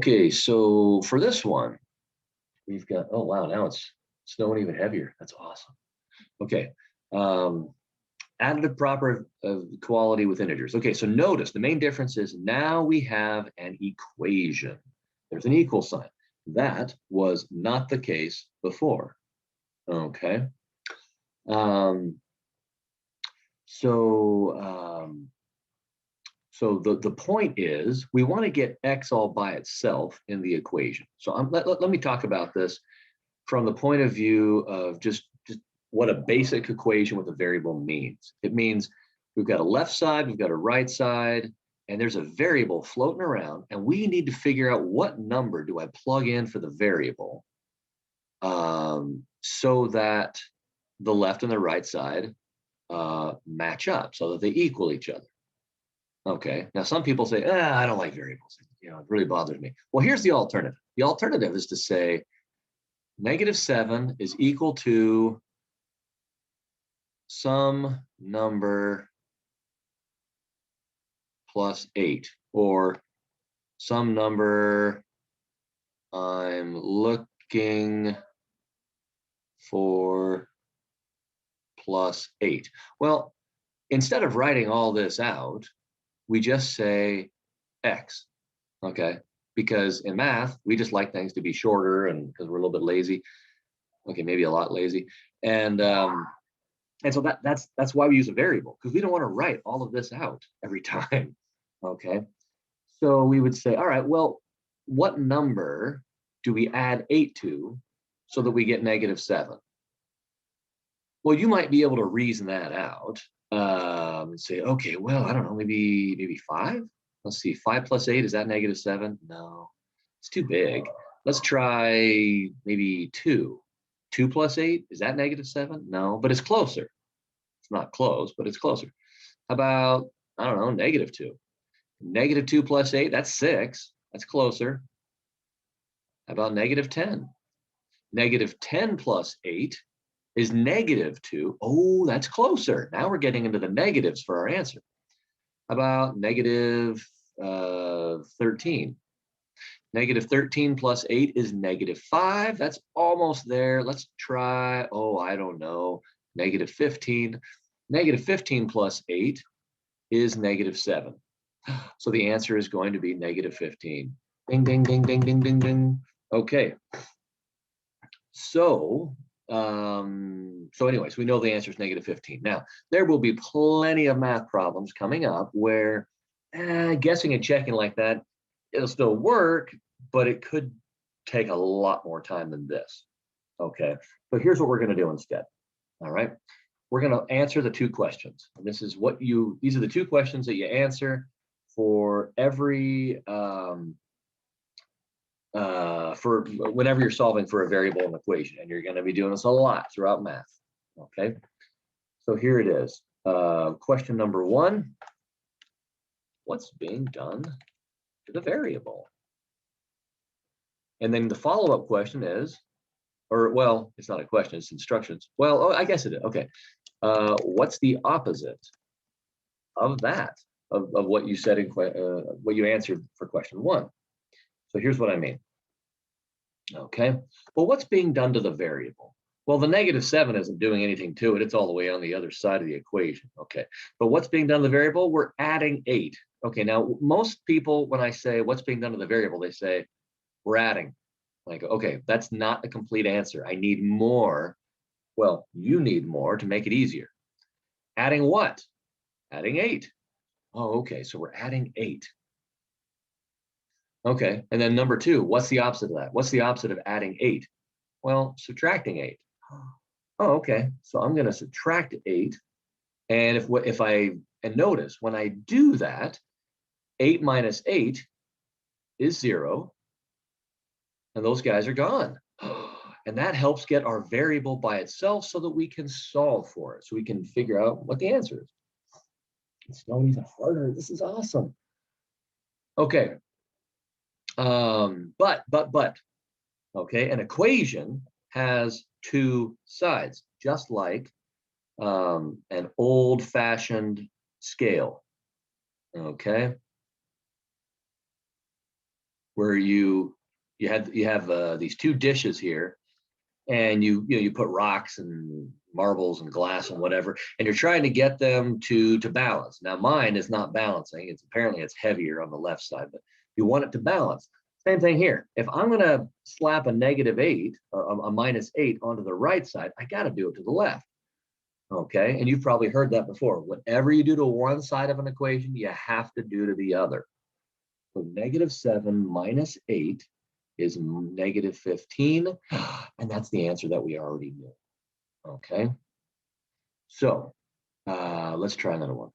Okay, so for this one, we've got, oh wow, now it's snowing even heavier. That's awesome. Okay, additive property of equality with integers. Okay, so notice the main difference is now we have an equation. There's an equal sign. That was not the case before. Okay. So the point is we want to get x all by itself in the equation. So let me talk about this from the point of view of just what a basic equation with a variable means. It means we've got a left side, we've got a right side, and there's a variable floating around, and we need to figure out what number do I plug in for the variable so that the left and the right side match up, so that they equal each other. Okay, now some people say, I don't like variables. It really bothers me. Well, here's the alternative. The alternative is to say -7 is equal to some number plus 8, or some number I'm looking for plus 8. Well, instead of writing all this out, we just say x, okay? Because in math, we just like things to be shorter, and because we're a little bit lazy, okay, maybe a lot lazy, and so that's why we use a variable, because we don't want to write all of this out every time, okay? So we would say, all right, well, what number do we add 8 to so that we get -7? Well, you might be able to reason that out and say, okay, well, I don't know, maybe 5. Let's see, 5 plus 8, is that -7? No, it's too big. Let's try maybe 2. 2 plus 8, is that -7? No, but it's closer. It's not close, but it's closer. How about, I don't know, -2? -2 plus 8, that's 6. That's closer. How about -10? -10 plus 8 is -2. Oh, that's closer. Now we're getting into the negatives for our answer. How about -13? -13 plus 8 is -5. That's almost there. Let's try, oh, I don't know, -15. -15 plus 8 is -7. So the answer is going to be -15. Ding, ding, ding, ding, ding, ding, ding. Okay. So anyways, we know the answer is -15. Now, there will be plenty of math problems coming up where guessing and checking like that, it'll still work, but it could take a lot more time than this. Okay, so here's what we're going to do instead. All right, we're going to answer the 2 questions. And these are the 2 questions that you answer for every for whenever you're solving for a variable in equation, and you're going to be doing this a lot throughout math. Okay, so here it is. Question number 1: what's being done to the variable? And then the follow-up question is, or well, it's not a question, it's instructions. Well, oh, I guess it is. Okay, what's the opposite of that, of what you said in what you answered for question 1? So here's what I mean. Okay, well, what's being done to the variable? Well, the -7 isn't doing anything to it. It's all the way on the other side of the equation. Okay, but what's being done to the variable? We're adding 8. Okay, now most people, when I say what's being done to the variable, they say we're adding. Like, okay, that's not a complete answer. I need more. Well, you need more to make it easier. Adding what? Adding 8. Oh, okay, so we're adding 8. Okay, and then number 2, what's the opposite of that? What's the opposite of adding 8? Well, subtracting 8. Oh, okay, so I'm going to subtract 8, and and notice when I do that, 8 minus 8 is 0, and those guys are gone. And that helps get our variable by itself so that we can solve for it, so we can figure out what the answer is. It's not even harder. This is awesome. Okay. But, okay, an equation has 2 sides, just like an old-fashioned scale. Okay. where you have these two dishes here, and you put rocks and marbles and glass and whatever, and you're trying to get them to balance. Now mine is not balancing. It's apparently it's heavier on the left side, but you want it to balance. Same thing here. If I'm going to slap a -8 or a -8 onto the right side, I got to do it to the left. Okay, and you've probably heard that before. Whatever you do to one side of an equation, you have to do to the other. So -7 minus 8 is -15, and that's the answer that we already knew. Okay, so let's try another one.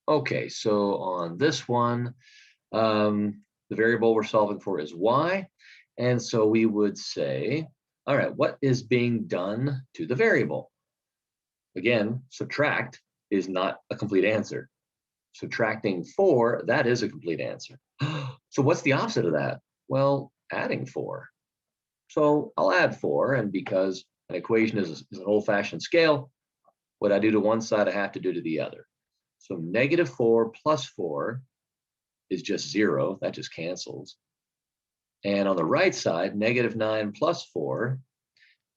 Okay, so on this one, the variable we're solving for is y, and so we would say, all right, what is being done to the variable? Again, subtract is not a complete answer. Subtracting 4, that is a complete answer. So what's the opposite of that? Well, adding 4. So I'll add 4, and because an equation is an old-fashioned scale, what I do to one side, I have to do to the other. So -4 plus 4 is just 0. That just cancels. And on the right side, -9 plus 4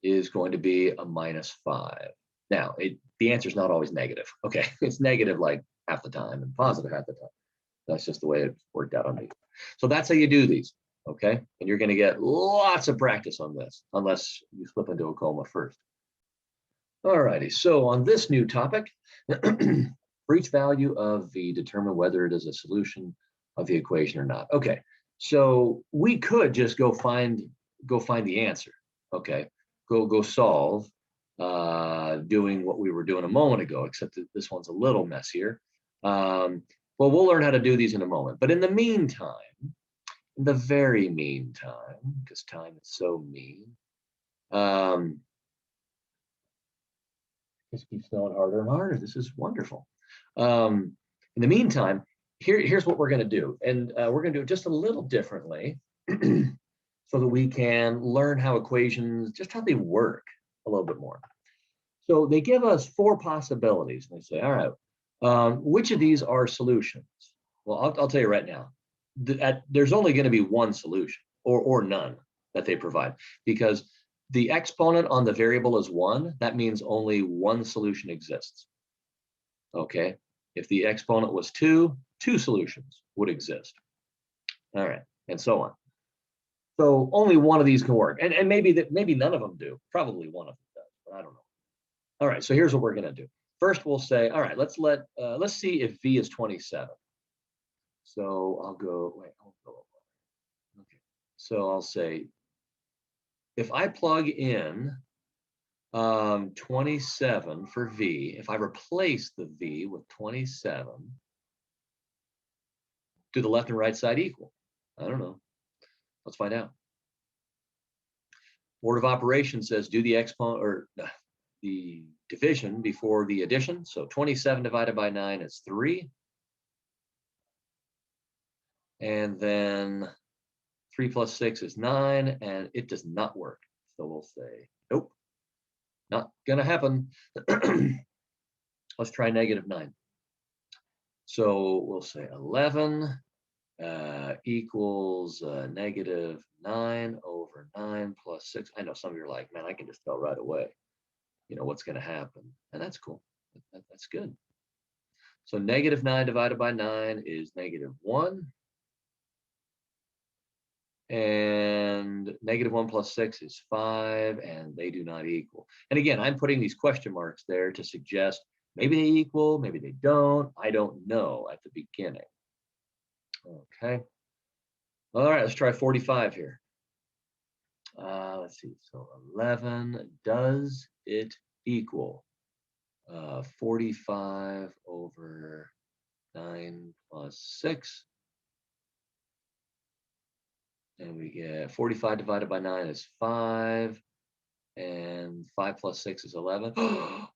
is going to be a -5. Now, the answer is not always negative. Okay, it's negative like half the time and positive half the time. That's just the way it worked out on me. So that's how you do these, okay? And you're going to get lots of practice on this, unless you slip into a coma first. All righty, so on this new topic, for each value of v, determine whether it is a solution of the equation or not. Okay, so we could just go find the answer. Okay, go solve, doing what we were doing a moment ago, except that this one's a little messier. Well, we'll learn how to do these in a moment. But in the meantime, in the very meantime, because time is so mean, just keeps going harder and harder. This is wonderful. In the meantime, here's what we're going to do. And we're going to do it just a little differently so that we can learn how equations, just how they work a little bit more. So they give us 4 possibilities. They say, all right, which of these are solutions? Well, I'll tell you right now, there's only going to be one solution or none that they provide, because the exponent on the variable is 1. That means only one solution exists. Okay, if the exponent was 2, 2 solutions would exist. All right, and so on. So only one of these can work, and maybe none of them do. Probably one of them does, but I don't know. All right, so here's what we're going to do. First, we'll say, all right, let's see if v is 27. So I'll go. Okay, so I'll say, if I plug in 27 for v, if I replace the v with 27, do the left and right side equal? I don't know. Let's find out. Order of operations says do the exponent or the division before the addition. So 27 divided by 9 is 3. And then 3 plus 6 is 9, and it does not work. So we'll say, nope, not gonna happen. Let's try -9. So we'll say 11 equals -9 over 9 plus 6. I know some of you are like, man, I can just tell right away, what's going to happen. And that's cool. That's good. So -9 divided by 9 is -1. And -1 plus 6 is 5, and they do not equal. And again, I'm putting these question marks there to suggest maybe they equal, maybe they don't. I don't know at the beginning. Okay. All right, let's try 45 here. Let's see. So 11, does it equal 45 over 9 plus 6? And we get 45 divided by 9 is 5. And 5 plus 6 is 11.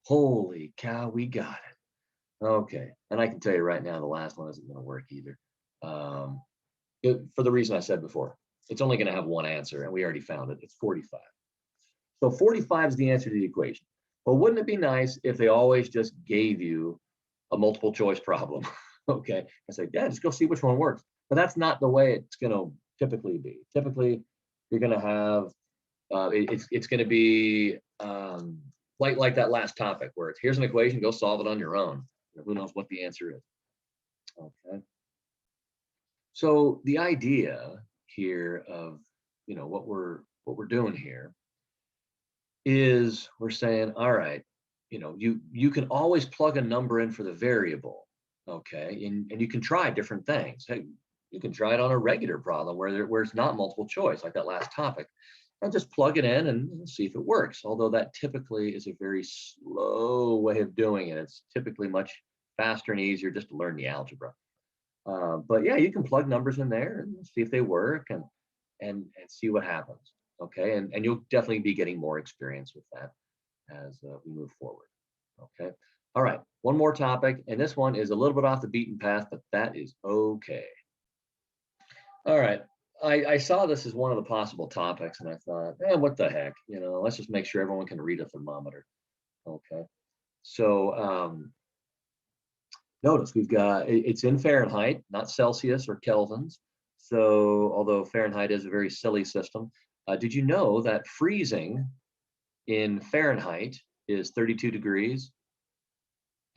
Holy cow, we got it. Okay. And I can tell you right now, the last one isn't going to work either. For the reason I said before, it's only going to have one answer, and we already found it. It's 45. So 45 is the answer to the equation. But wouldn't it be nice if they always just gave you a multiple choice problem? Okay. I say, yeah, just go see which one works. But that's not the way it's going to typically be? Typically, you're going to have, it's going to be like that last topic where it's, here's an equation, go solve it on your own. Who knows what the answer is? Okay. So the idea here of, what we're doing here is we're saying, all right, you can always plug a number in for the variable, okay, and you can try different things. Hey, you can try it on a regular problem where it's not multiple choice, like that last topic, and just plug it in and see if it works. Although that typically is a very slow way of doing it. It's typically much faster and easier just to learn the algebra. But yeah, you can plug numbers in there and see if they work and see what happens. Okay, and you'll definitely be getting more experience with that as we move forward. Okay. All right. One more topic, and this one is a little bit off the beaten path, but that is okay. All right. I saw this as one of the possible topics, and I thought, what the heck? Let's just make sure everyone can read a thermometer. Okay. So notice we've got, it's in Fahrenheit, not Celsius or kelvins. So although Fahrenheit is a very silly system, did you know that freezing in Fahrenheit is 32 degrees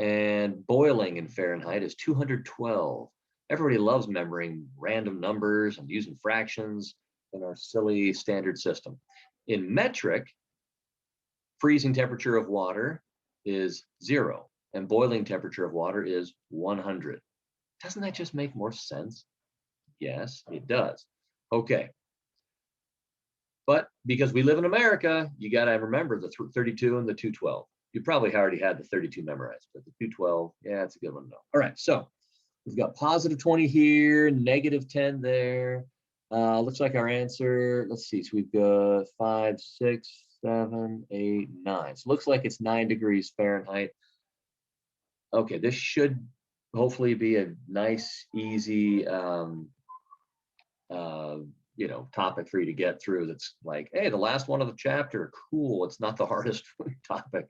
and boiling in Fahrenheit is 212? Everybody loves remembering random numbers and using fractions in our silly standard system. In metric, freezing temperature of water is 0 and boiling temperature of water is 100. Doesn't that just make more sense? Yes, it does. Okay. But because we live in America, you got to remember the 32 and the 212. You probably already had the 32 memorized, but the 212, yeah, it's a good one to know. All right, so we've got positive 20 here, negative 10 there. Looks like our answer, let's see, so we've got 5, 6, 7, 8, 9. So looks like it's 9 degrees Fahrenheit. Okay, this should hopefully be a nice, easy topic for you to get through. That's like, hey, the last one of the chapter, cool. It's not the hardest topic.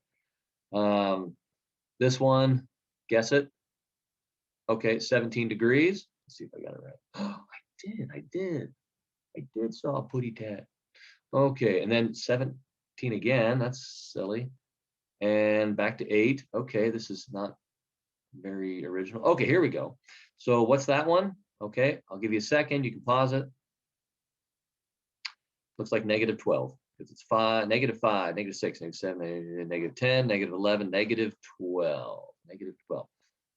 This one, guess it. Okay, 17 degrees. Let's see if I got it right. Oh, I did saw a putty tat. Okay, and then 17 again. That's silly. And back to 8. Okay, this is not very original. Okay, here we go. So what's that one? Okay, I'll give you a second. You can pause it. Looks like negative 12 because it's 5, negative 5, negative 6, negative 7, negative 10, negative 11, negative 12, negative 12.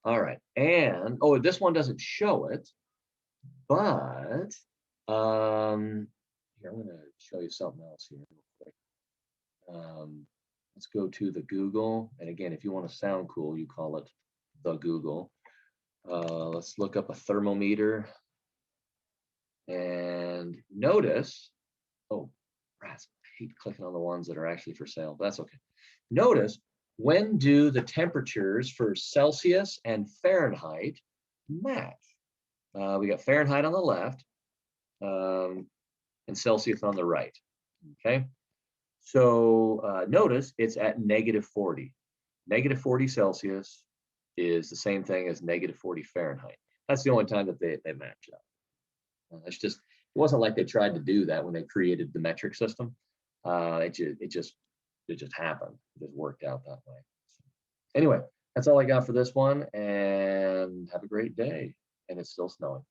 All right, and this one doesn't show it, but here, I'm going to show you something else here real quick. Let's go to the Google, and again, if you want to sound cool, you call it the Google. Let's look up a thermometer, and notice. Oh, rats, I hate clicking on the ones that are actually for sale, but that's okay. Notice, when do the temperatures for Celsius and Fahrenheit match? We got Fahrenheit on the left and Celsius on the right, okay? So notice it's at negative 40. Negative 40 Celsius is the same thing as negative 40 Fahrenheit. That's the only time that they match up. It's just, it wasn't like they tried to do that when they created the metric system. It just happened. It just worked out that way. So, anyway, that's all I got for this one, and have a great day. And it's still snowing.